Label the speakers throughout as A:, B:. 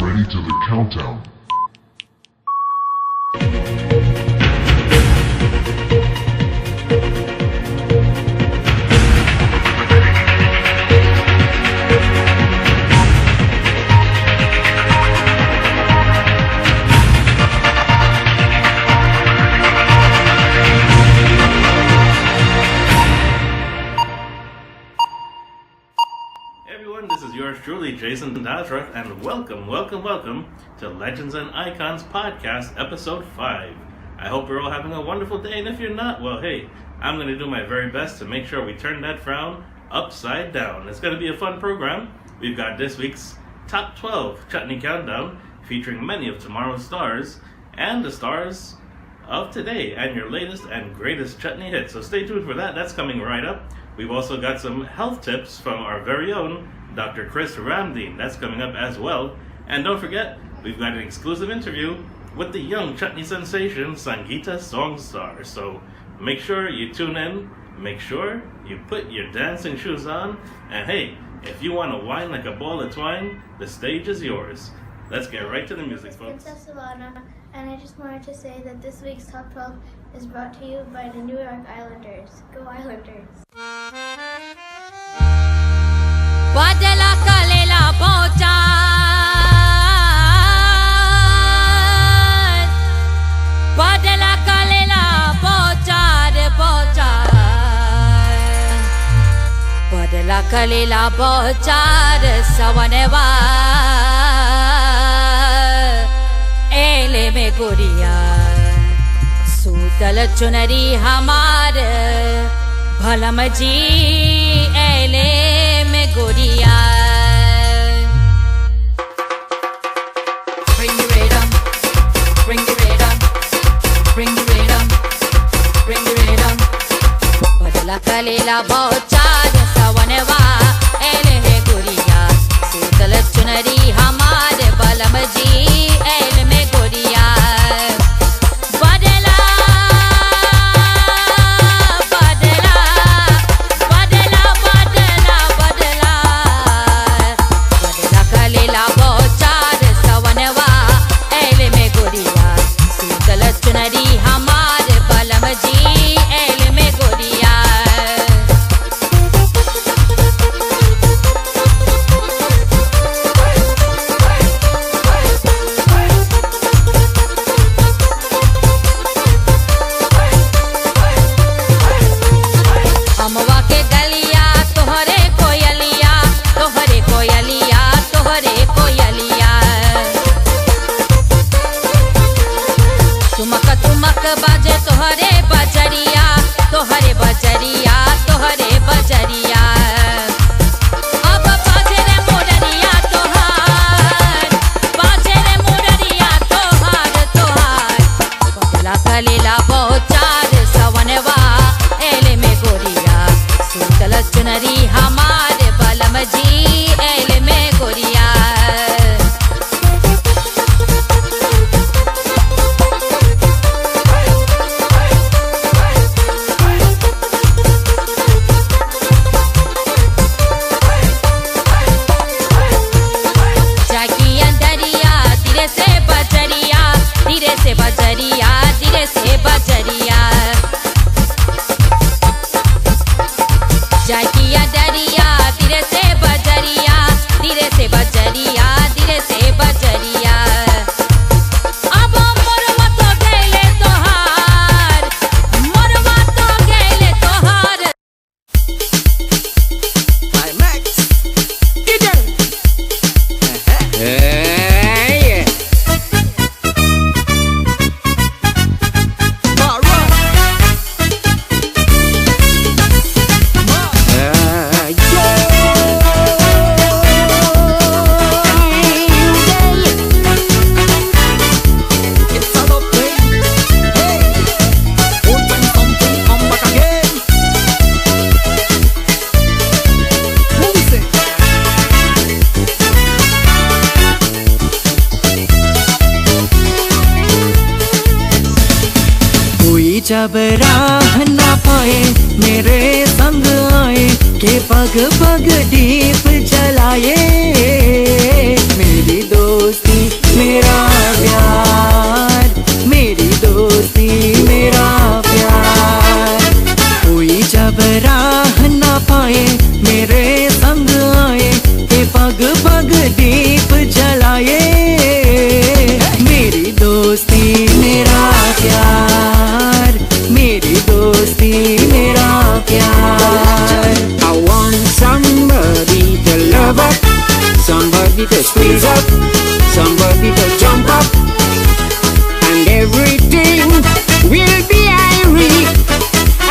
A: ready to the countdown.
B: This is yours truly, Jason Dazra, and welcome to Legends and Icons Podcast, Episode 5. I hope you're all having a wonderful day, and if you're not, well, hey, I'm going to do my very best to make sure we turn that frown upside down. It's going to be a fun program. We've got this week's Top 12 Chutney Countdown, featuring many of tomorrow's stars, and the stars of today, and your latest and greatest chutney hits. So stay tuned for that. That's coming right up. We've also got some health tips from our very own Dr. Chris Ramdeen. That's coming up as well. And don't forget, we've got an exclusive interview with the young chutney sensation, Sangeeta Songstar. So make sure you tune in, make sure you put your dancing shoes on, and hey, if you want to whine like a ball of twine, the stage is yours. Let's get right to the music, folks.
C: Princess Alana, and I just wanted to say that this week's Top 12 is brought to you by the New York Islanders. Go Islanders!
D: Badala kalela bochar, badala kalela bochar, badala kalela bochar, savaneva, ele me guriya, sutal chunari hamar, bhalamji, ele me guriya. Bring the rhythm, bring the rhythm, bring the rhythm, bring the rhythm. Badala kalela bochar savaneva ele he guriya, sutal chunari hamare balamji ele me guriya.
E: जब राह ना पाए मेरे संग आए के पग पग दीप जलाए मेरी दो दोस्ती मेरा प्यार, मेरी दोस्ती मेरा प्यार। कोई जब राह ना पाए मेरे संग आए, के पग पग दीप जलाए। मेरी दोस्ती मेरा प्यार, मेरी दोस्ती मेरा प्यार। I want somebody to love up, somebody to squeeze up, somebody to jump up, and everything will be irony,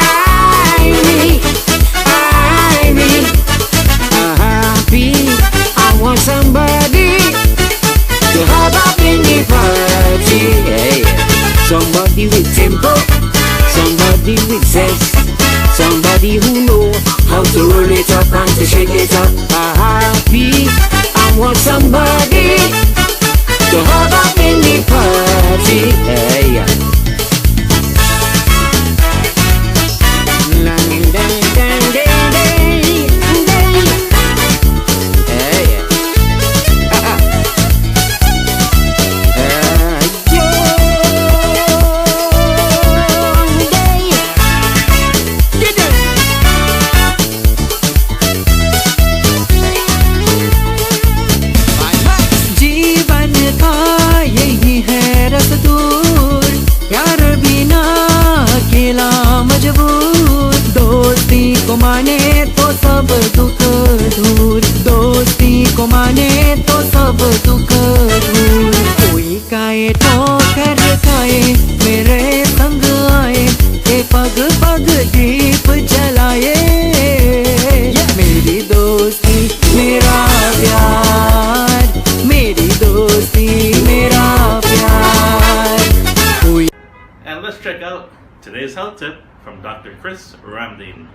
E: irony, irony. Happy, I want somebody to hug up in the party. Yeah, yeah. Somebody with tempo, somebody with zest, somebody who know how to roll it up and to shake it up. Happy, I want somebody to hug up in the party. Yeah, yeah. जीवन का यही है रसदूर, प्यार बिना अकेला मजबूर। दोस्ती को माने तो सब दुख दूर, दोस्ती को माने तो सब दुख दूर। कोई काए ठोकर खाए मेरे संग आए, के पग पग दीप जलाए। मेरी दोस्ती मेरा प्यार, मेरी दोस्ती मेरा प्यार। कोई
B: And let's check out today's health tip from Dr. Chris Ramdeen.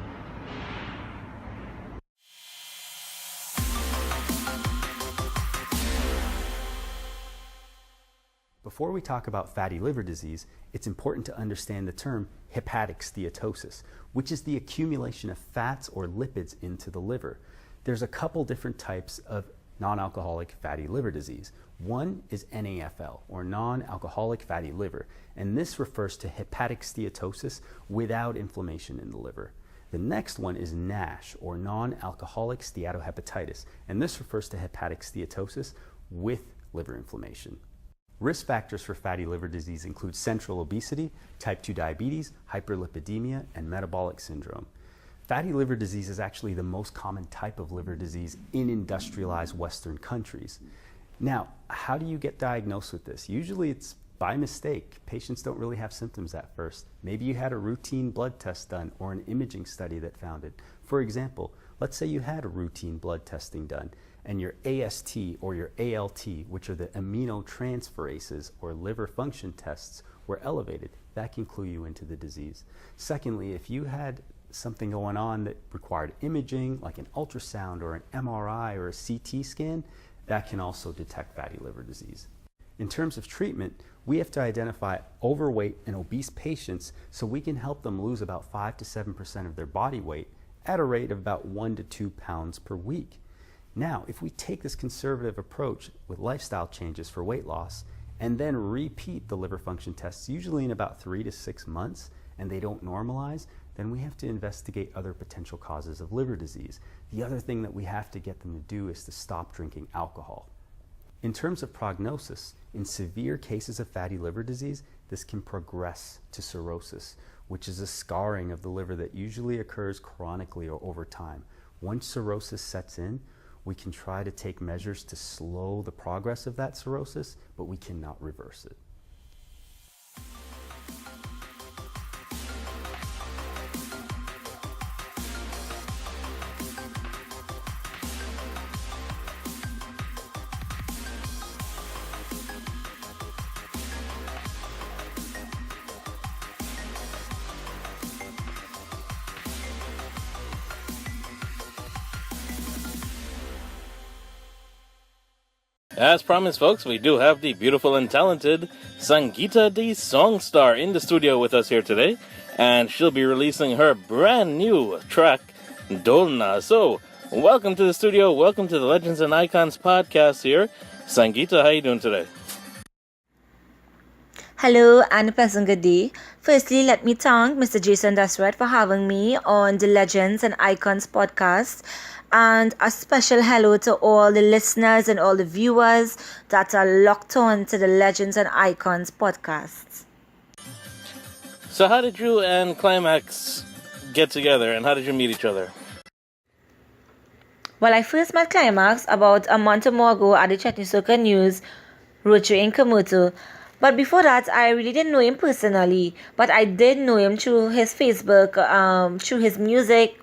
A: Before we talk about fatty liver disease, it's important to understand the term hepatic steatosis, which is the accumulation of fats or lipids into the liver. There's a couple different types of non-alcoholic fatty liver disease. One is NAFL, or non-alcoholic fatty liver, and this refers to hepatic steatosis without inflammation in the liver. The next one is NASH, or non-alcoholic steatohepatitis, and this refers to hepatic steatosis with liver inflammation. Risk factors for fatty liver disease include central obesity, type 2 diabetes, hyperlipidemia, and metabolic syndrome. Fatty liver disease is actually the most common type of liver disease in industrialized Western countries. Now, how do you get diagnosed with this? Usually it's by mistake. Patients don't really have symptoms at first. Maybe you had a routine blood test done or an imaging study that found it. For example, let's say you had a routine blood testing done and your AST or your ALT, which are the aminotransferases or liver function tests, were elevated. That can clue you into the disease. Secondly, if you had something going on that required imaging, like an ultrasound or an MRI or a CT scan, that can also detect fatty liver disease. In terms of treatment, we have to identify overweight and obese patients so we can help them lose about 5 to 7% of their body weight at a rate of about 1 to 2 pounds per week. Now, if we take this conservative approach with lifestyle changes for weight loss and then repeat the liver function tests, usually in about 3 to 6 months, and they don't normalize, then we have to investigate other potential causes of liver disease. The other thing that we have to get them to do is to stop drinking alcohol. In terms of prognosis, in severe cases of fatty liver disease, this can progress to cirrhosis, which is a scarring of the liver that usually occurs chronically or over time. Once cirrhosis sets in, we can try to take measures to slow the progress of that cirrhosis, but we cannot reverse it.
B: As promised, folks, we do have the beautiful and talented Sangeeta the Songstar in the studio with us here today, and she'll be releasing her brand new track, Dolna. So, welcome to the studio, welcome to the Legends and Icons podcast here. Sangeeta, how you doing today?
F: Hello and a pleasant good day. Firstly, let me thank Mr. Jason Dasrat for having me on the Legends and Icons podcast. And a special hello to all the listeners and all the viewers that are locked on to the Legends and Icons podcast.
B: So how did you and Climax get together, and how did you meet each other?
F: Well, I first met Climax about a month or more ago at the Chetney Soca News Roadshow in Kamutu. But before that, I really didn't know him personally. But I did know him through his Facebook, through his music,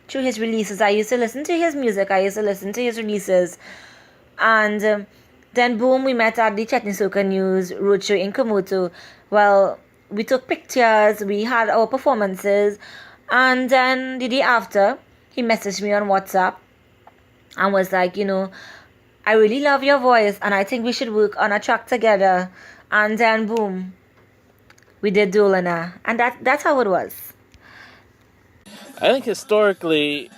F: through his releases. I used to listen to his music. I used to listen to his releases. And then boom, we met at the Chetney Soca News Roadshow in Kamutu. Well, we took pictures. We had our performances. And then the day after, he messaged me on WhatsApp and was like, I really love your voice and I think we should work on a track together. And then boom, we did Dolana. And that's how it was.
B: I think historically,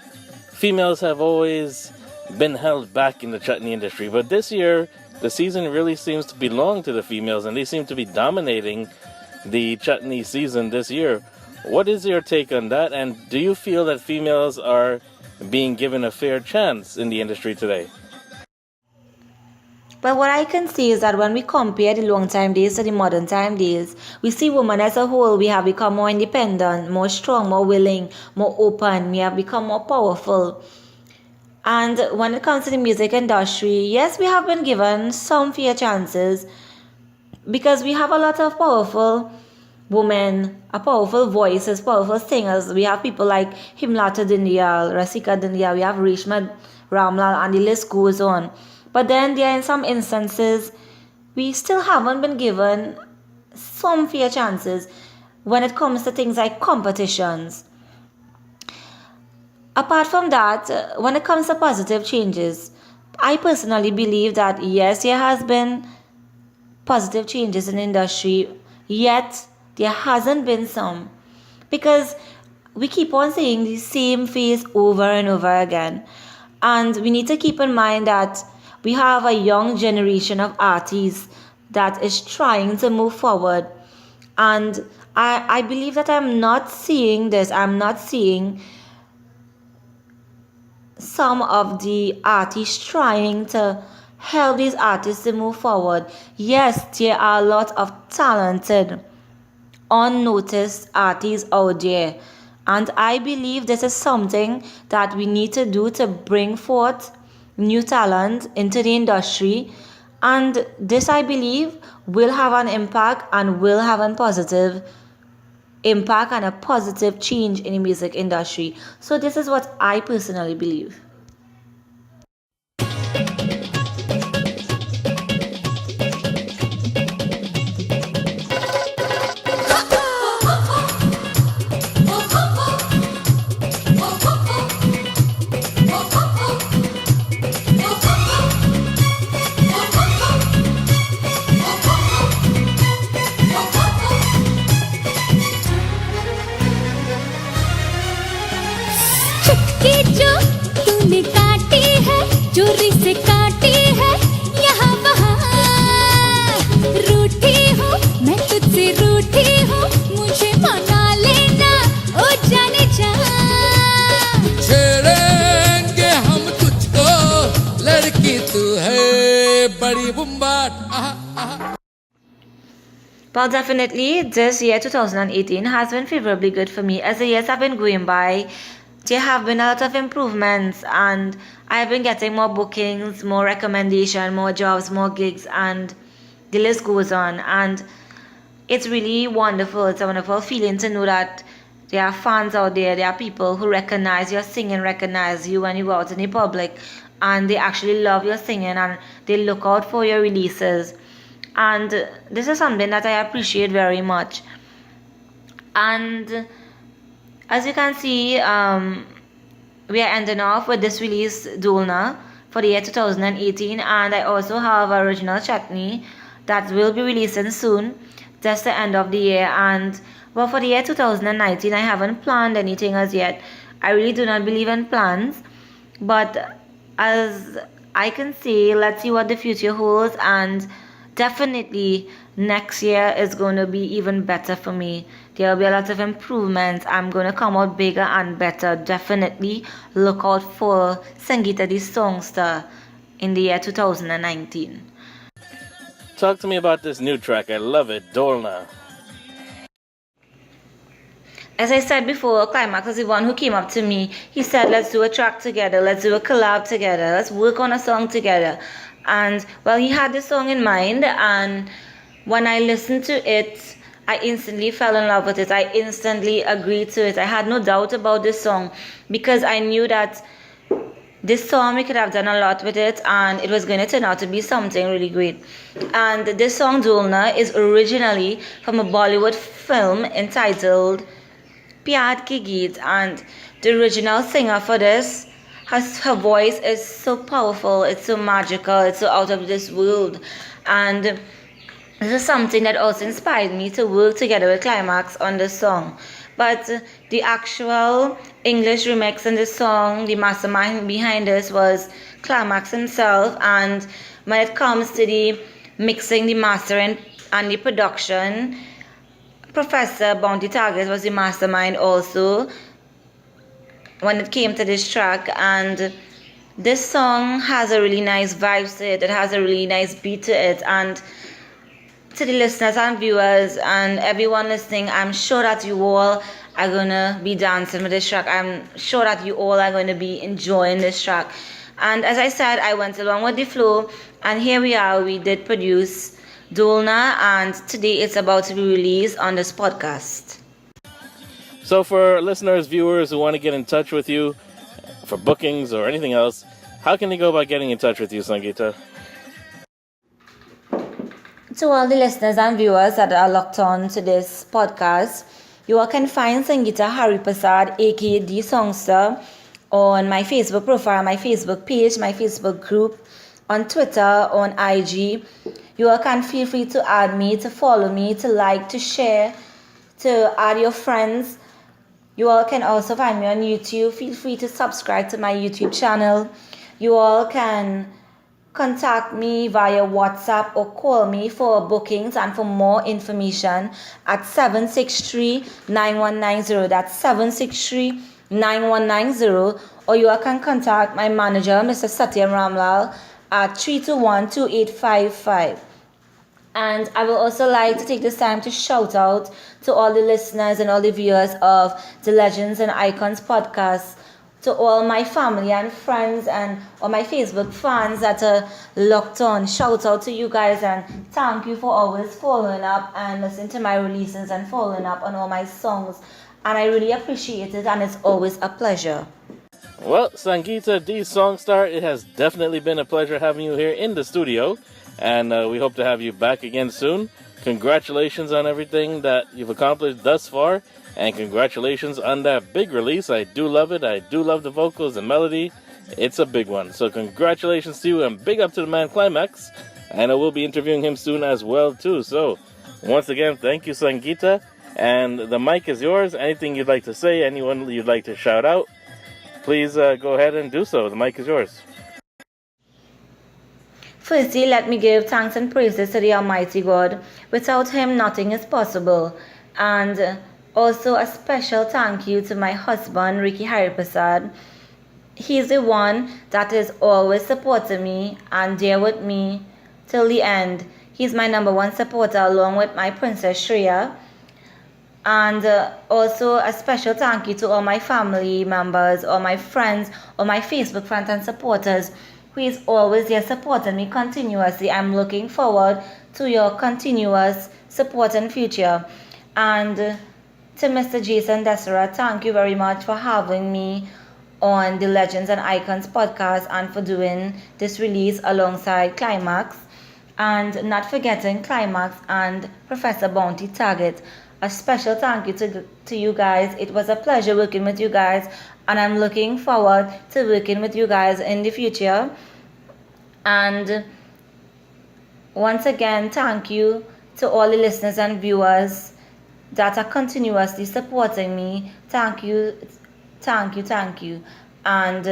B: females have always been held back in the chutney industry, but this year, the season really seems to belong to the females, and they seem to be dominating the chutney season this year. What is your take on that, and do you feel that females are being given a fair chance in the industry today?
F: But what I can see is that when we compare the long time days to the modern time days, we see women as a whole, we have become more independent, more strong, more willing, more open, we have become more powerful. And when it comes to the music industry, yes, we have been given some fair chances because we have a lot of powerful women, a powerful voices, powerful singers. We have people like Himlata Dindyal, Rasika Dindyal, we have Reshma Ramlal, and the list goes on. But then there are in some instances, we still haven't been given some fair chances when it comes to things like competitions. Apart from that, when it comes to positive changes, I personally believe that yes, there has been positive changes in the industry, yet there hasn't been some. Because we keep on saying the same phrase over and over again. And we need to keep in mind that we have a young generation of artists that is trying to move forward. And I believe that I'm not seeing this. I'm not seeing some of the artists trying to help these artists to move forward. Yes, there are a lot of talented, unnoticed artists out there. And I believe this is something that we need to do to bring forth new talent into the industry, and this I believe will have an impact and will have a positive impact and a positive change in the music industry. So this is what I personally believe.
D: चोरी से काटी है यहाँ वहाँ रूठी हूँ मैं तुझसे रूठी हूँ मुझे मना लेना ओ जाने जा
G: छेड़ेंगे हम तुझको लड़की तू है बड़ी बुम्बाट
F: Well, definitely this year 2018 has been favorably good for me. As the years have been going by, there have been a lot of improvements and I've been getting more bookings, more recommendation, more jobs, more gigs, and the list goes on. And it's really wonderful. It's a wonderful feeling to know that there are fans out there, there are people who recognize your singing, recognize you when you go out in the public, and they actually love your singing and they look out for your releases. And this is something that I appreciate very much. And as you can see, we are ending off with this release, Dolna, for the year 2018. And I also have Original Chutney that will be releasing soon, just the end of the year. And well, for the year 2019, I haven't planned anything as yet. I really do not believe in plans. But as I can say let's see what the future holds, and definitely next year is going to be even better for me. There will be a lot of improvements. I'm going to come out bigger and better. Definitely look out for Sangeeta the Songster in the year 2019.
B: Talk to me about this new track. I love it, Dolna.
F: As I said before, Climax was the one who came up to me. He said, let's do a track together, let's do a collab together, let's work on a song together. And well, he had this song in mind, and when I listened to it, I instantly fell in love with it. I instantly agreed to it. I had no doubt about this song because I knew that this song, we could have done a lot with it, and it was going to turn out to be something really great. And this song, Dolna, is originally from a Bollywood film entitled Pyar Ki Geet, and the original singer for this, her voice is so powerful, it's so magical, it's so out of this world. And this is something that also inspired me to work together with Climax on this song. But the actual English remix in this song, the mastermind behind this was Climax himself. And when it comes to the mixing, the mastering, and the production, Professor Bounty Target was the mastermind also when it came to this track. And this song has a really nice vibe to it. It has a really nice beat to it. And to the listeners and viewers and everyone listening, I'm sure that you all are going to be dancing with this track. I'm sure that you all are going to be enjoying this track. And as I said, I went along with the flow, and here we are. We did produce Dolna, and today it's about to be released on this podcast.
B: So for listeners, viewers who want to get in touch with you for bookings or anything else, how can they go about getting in touch with you, Sangeeta?
F: To all the listeners and viewers that are locked on to this podcast, you all can find Sangeeta Hariprasad, aka The Songster, on my Facebook profile, my Facebook page, my Facebook group, on Twitter, on IG. You all can feel free to add me, to follow me, to like, to share, to add your friends. You all can also find me on YouTube. Feel free to subscribe to my YouTube channel. You all can contact me via WhatsApp or call me for bookings and for more information at 763-9190. That's 763-9190. Or you all can contact my manager, Mr. Satyam Ramlal, at 321-2855. And I would also like to take this time to shout out to all the listeners and all the viewers of the Legends and Icons podcast, to all my family and friends and all my Facebook fans that are locked on. Shout out to you guys, and thank you for always following up and listening to my releases and following up on all my songs. And I really appreciate it, and it's always a pleasure.
B: Well, Sangeeta the Songstar, it has definitely been a pleasure having you here in the studio, and we hope to have you back again soon. Congratulations on everything that you've accomplished thus far, and congratulations on that big release. I do love it. I do love the vocals and melody. It's a big one. So congratulations to you, and big up to the man Climax. And I will be interviewing him soon as well too. So once again, thank you, Sangeeta. And the mic is yours. Anything you'd like to say, anyone you'd like to shout out, please go ahead and do so. The mic is yours.
F: Firstly, let me give thanks and praises to the Almighty God. Without Him, nothing is possible. And also a special thank you to my husband, Ricky Hariprasad. He's the one that is always supporting me and there with me till the end. He's my number one supporter, along with my Princess Shreya. And also a special thank you to all my family members, all my friends, all my Facebook friends and supporters who is always there supporting me continuously. I'm looking forward to your continuous support in future. And to Mr. Jason Desera, thank you very much for having me on the Legends and Icons podcast and for doing this release alongside Climax. And not forgetting Climax and Professor Bounty Target. A special thank you to you guys. It was a pleasure working with you guys, and I'm looking forward to working with you guys in the future. And once again, thank you to all the listeners and viewers that are continuously supporting me. Thank you. And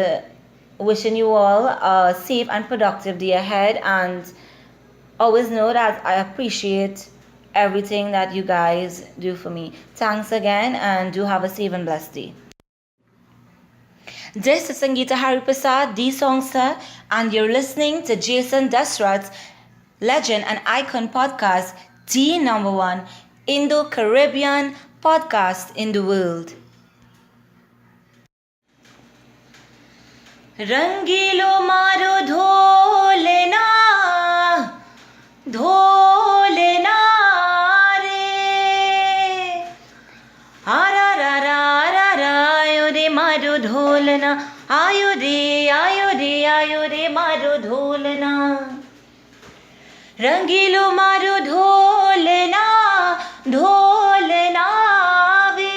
F: wishing you all a safe and productive day ahead, and always know that I appreciate everything that you guys do for me. Thanks again, and do have a safe and blessed day. This is Sangeeta Hariprasad, the Songster, and you're listening to Jason Dasrat's Legend and Icon podcast, the #1 Indo-Caribbean podcast in the world. रंगीलो मारो ढोलना ढोलना रे आरा रा रा रा रा आयो रे मारो ढोलना आयो रे मारो ढोलना रंगीलो मारो ढोलना ढोलना वे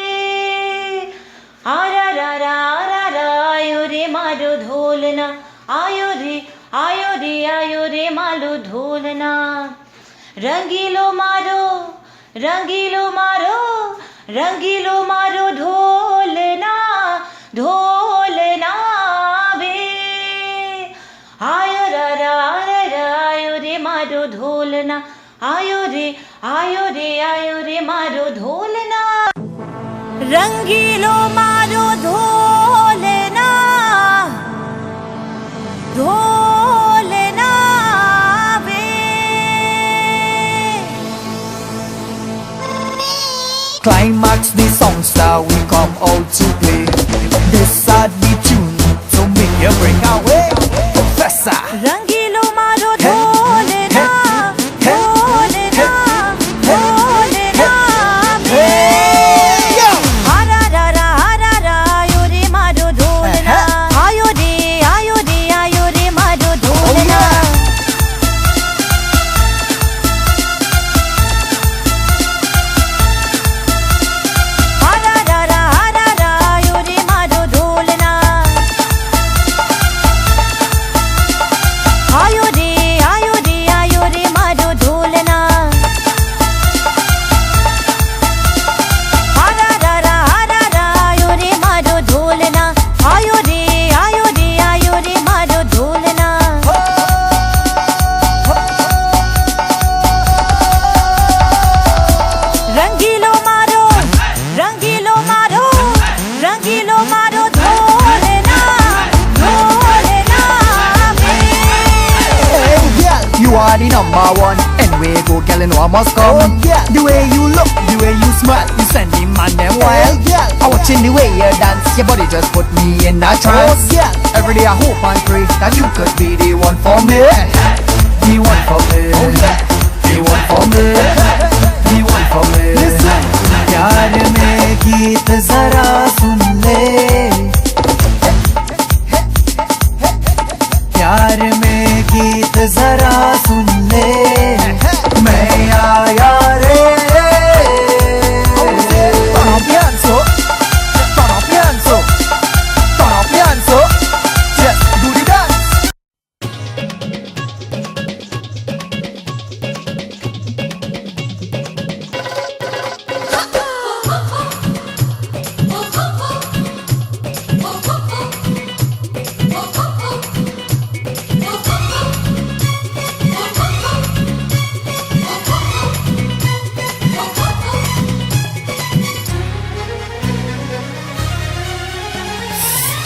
F: आरा रा रा रा रा आयो रे मारो ढोलना आयो रे मारो ढोलना रंगीलो मारो ढोलना ढोलना वे आयो रा रा रा आयो रे मारो ढोलना आयो रे मारो ढोलना रंगीलो मारो ढोलना ढोलना वे
H: Climax the Songster, we come out to play. This are the tune to make you break away. Professor
F: रंगीलो मारो ढोलना ढोलना ढोलना वे हरा रा रा आयो रे मारो ढोलना आयो रे मारो ढोलना हरा रा रा आयो रे मारो ढोलना आयो रे मारो ढोलना हरा रा रा आयो रे मारो ढोलना आयो रे मारो ढोलना रंगीलो मारो ढोलना ढोलना वे
H: you are the #1. Anyway, go girl, you know I must come. The way you look, the way you smile, you send the man them wild. I'm watching the way you dance, your body just put me in a trance. Every day I hope and pray that you could be the one for me. The one for me. The one for me. The one for me. Listen. प्यार में गीत जरा सुन ले, प्यार में गीत जरा सुन ले, मैं आया रे pianzo, just do the dance.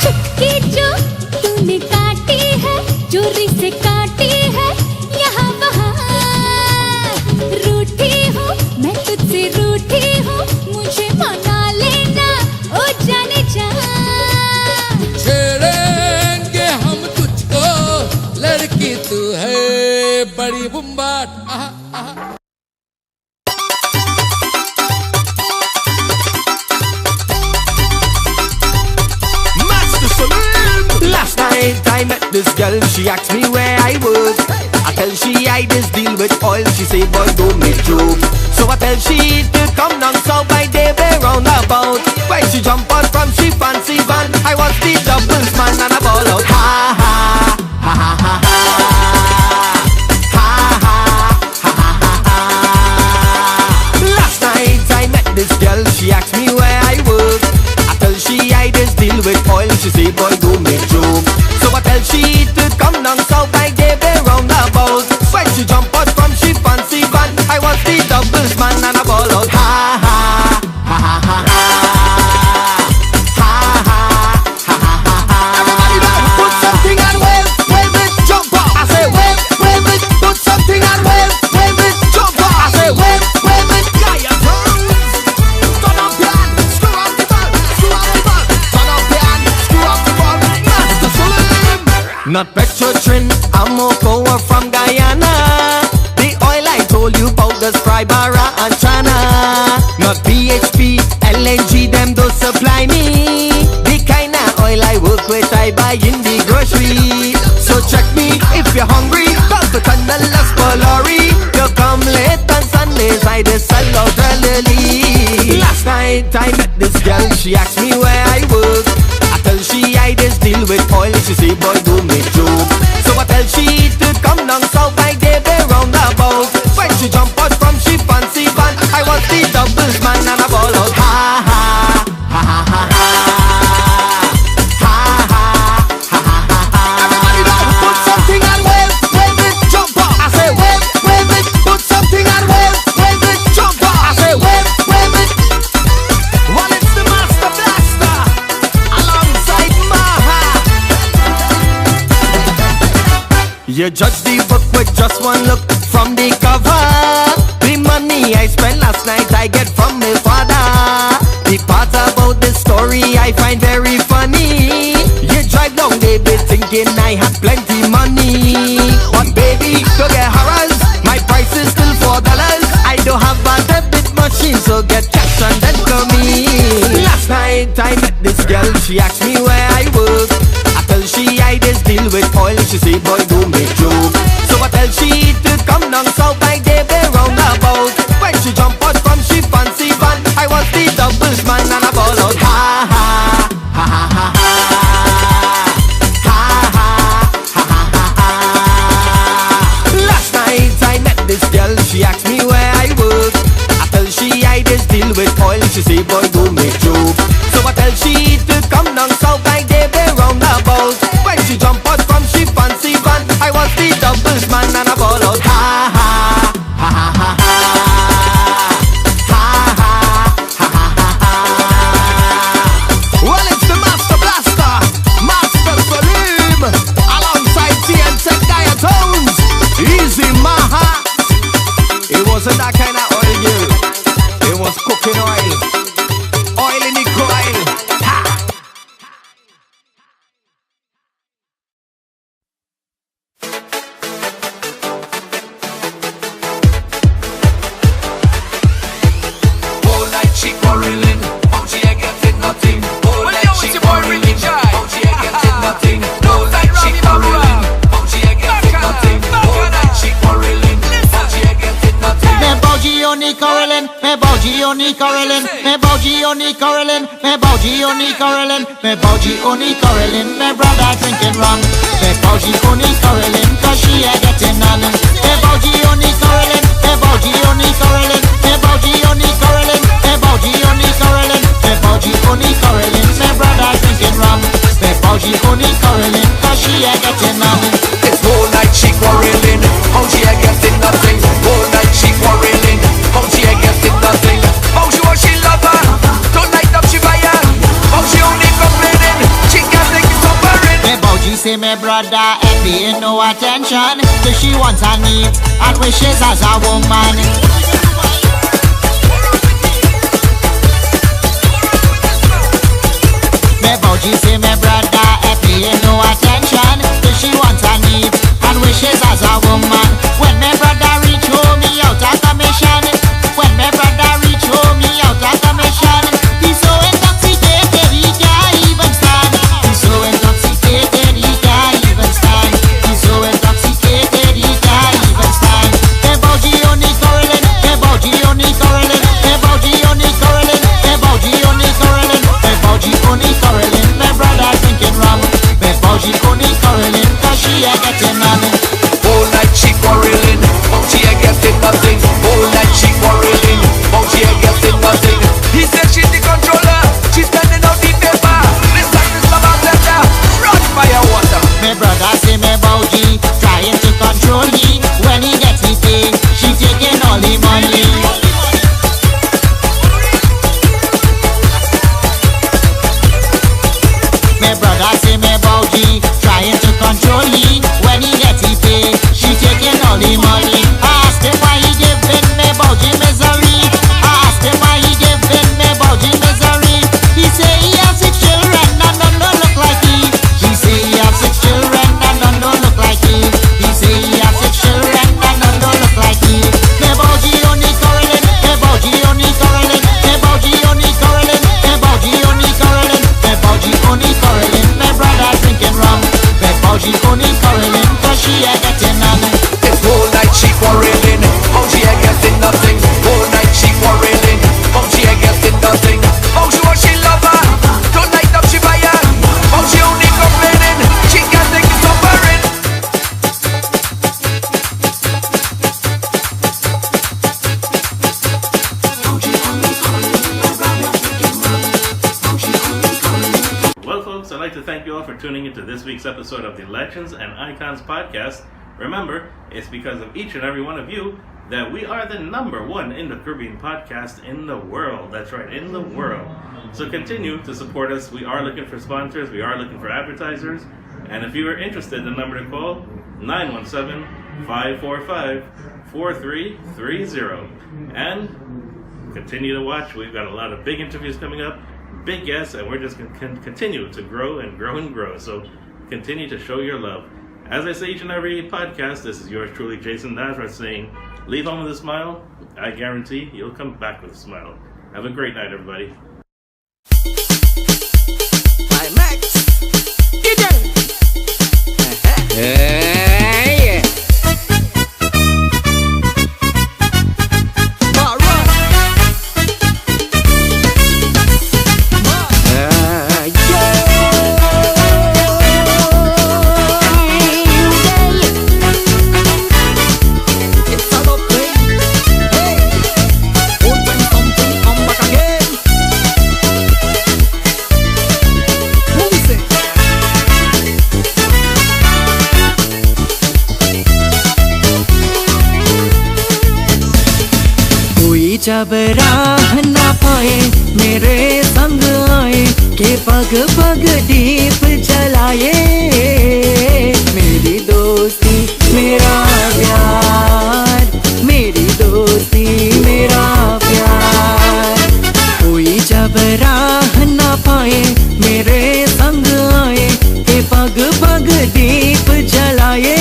I: चुटकी जो तूने काटी है, चोरी से काटी है, यहाँ वहाँ रूठी हूँ, मैं तुझसे रूठी हूँ, मुझे मना लेना ओ जाने जा।
G: छेड़ेंगे हम तुझको, लड़की तू है बड़ी बुम्बाट। आहा, आहा।
H: Last night I met this girl, she asked me where I work. I tell she I just deal with oil, she say boy don't make joke. So I tell she to come down south by Daybay roundabout. When she jump out from she fancy van, I was the doubles man and I ball out. Ha ha ha ha ha ha. Ha ha ha ha ha ha. Last night I met this girl, she asked me where I work. I tell she I just deal with oil, she say boy don't make joke. So I tell Not Petrotrin, Amoco from Guyana. The oil I told you about the Sprybara and China. Not BHP, LNG, them don't supply me. The kind of oil I work with, I buy in the grocery. So check me if you're hungry. Come to Candelas Polari. You come late on Sundays, I just sell out early. Last night I met this girl, she asked me where I work. I tell she I just deal with oil. She say, boy, don't make joke. So I tell she to come down south by Davey roundabout. When she jump out from she fancy van, I was the doubles man and I ball out. Ha ha ha ha ha ha. Everybody now, put something on wave, wave it, jump up. I say wave, wave it, put something on wave, wave it, jump up. I say wave, wave it. Well, it's the Master Blaster alongside Maha. You judge the book with just one look from the cover. The money I spent last night I get from my father. The part about the story I find very funny. You drive down they be thinking I have plenty money. But baby, don't get harassed, my price is still $4. I don't have a debit machine, so get cash and then come me. Last night I met this girl, she asked me where I work. I tell she I just deal with oil. She say, boy, don't make joke. So I tell she to come down south by Davey roundabout. When she jump out from she fancy van, I was the doubles man and I ball out. Ha ha ha ha ha ha. Ha ha ha ha ha ha. Last night I met this girl, she asked me where I work. I tell she I just deal with oil. She say, boy, don't make joke. So I tell she to come down south by Davey roundabout. When she jump out from she fancy van, I was the doubles man and I ball out. Ha ha ha ha ha ha. Ha ha ha ha ha ha. Well, it's the Master Blaster, Master Salim, alongside TNT Diatones. Easy Maha. It wasn't that kind of oil, girl. It was cooking oil. Oil in the coil. Ha!
J: All night she quarreling, oh she ain't getting nothing. All night she quarreling, oh she ain't getting nothing. All night she quarreling, oh she ain't getting nothing. All night she quarreling, oh she ain't getting nothing.
K: Me bougie only quarreling, me bougie only quarreling, me bougie only quarreling, me bougie only quarreling, me bougie only quarreling. Me brother drinking rum, me bougie only quarreling, 'cause she a getting on. Me bougie only quarreling, me bougie only quarreling, me bougie only quarreling, me bougie only quarreling, me bougie only quarreling. Me brother drinking rum, me bougie only quarreling, 'cause she a getting on.
J: It's all night she quarreling, oh she ain't getting nothing. All night she quarreling, oh she ain't getting nothing. Oh she love her, tonight up she buy her. Oh she only complaining, she can't take it so boring.
K: Me bougie say me brother ain't paying no attention to she wants her needs and wishes as a woman. Me bougie say me brother ain't paying no attention to she wants her needs and wishes as a woman. When me brother reach home, he out of commission. When me brother reach home, he out of commission. He's so intoxicated he can't even stand. He's so intoxicated he can't even stand. He's so intoxicated he can't even stand. Me bougie only quarreling,
B: tuning into this week's episode of the Legends and Icons podcast. Remember, it's because of each and every one of you that we are the #1 in the Caribbean podcast in the world. That's right, in the world. So continue to support us. We are looking for sponsors. We are looking for advertisers. And if you are interested, the number to call, 917-545-4330. And continue to watch. We've got a lot of big interviews coming up, big guests, and we're just going to continue to grow and grow and grow. So continue to show your love. As I say each and every podcast, this is yours truly, Jason Nazareth, saying, leave home with a smile. I guarantee you'll come back with a smile. Have a great night, everybody.
H: By Max. Get down. Yeah. All right. It's all up, baby. Hey. Oh, when something come back again. Music. कोई जब राह ना पाए मेरे संग आए के पग पग दीप जलाए मेरी दोस्ती मेरा प्यार मेरी दोस्ती मेरा प्यार कोई जब राह ना पाए मेरे संग आए के पग पग दीप जलाए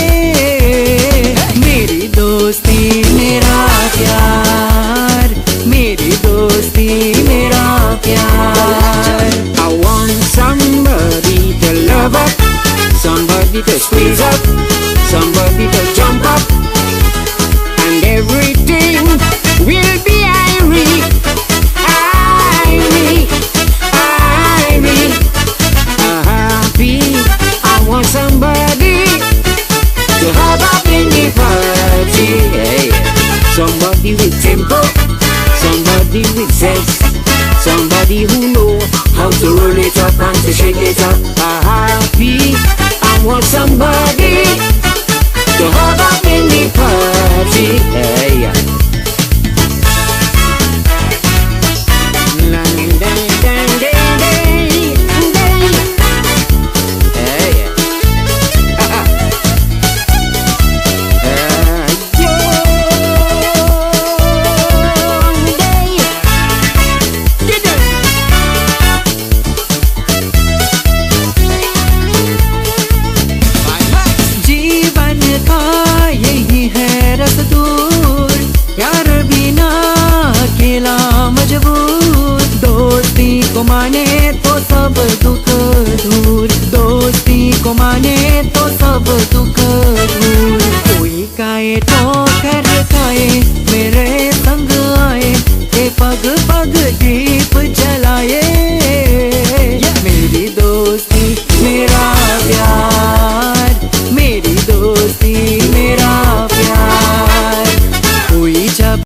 H: मेरी दोस्ती मेरा प्यार मेरी दोस्ती मेरा प्यार I want somebody to love up somebody to squeeze up somebody to jump up and everything will be Irie happy. I want somebody to have up in the party. Yeah. Somebody with tempo, somebody with zest, somebody who know how to roll it up and to shake it up. Happy. I want somebody to have up in the party. Yeah. जीवन का यही है रसदूर यार बिना अकेला मजबूर दोस्ती को माने तो सब दुख दूर दोस्ती को माने तो सब दुख दूर कोई काए तो कर खाए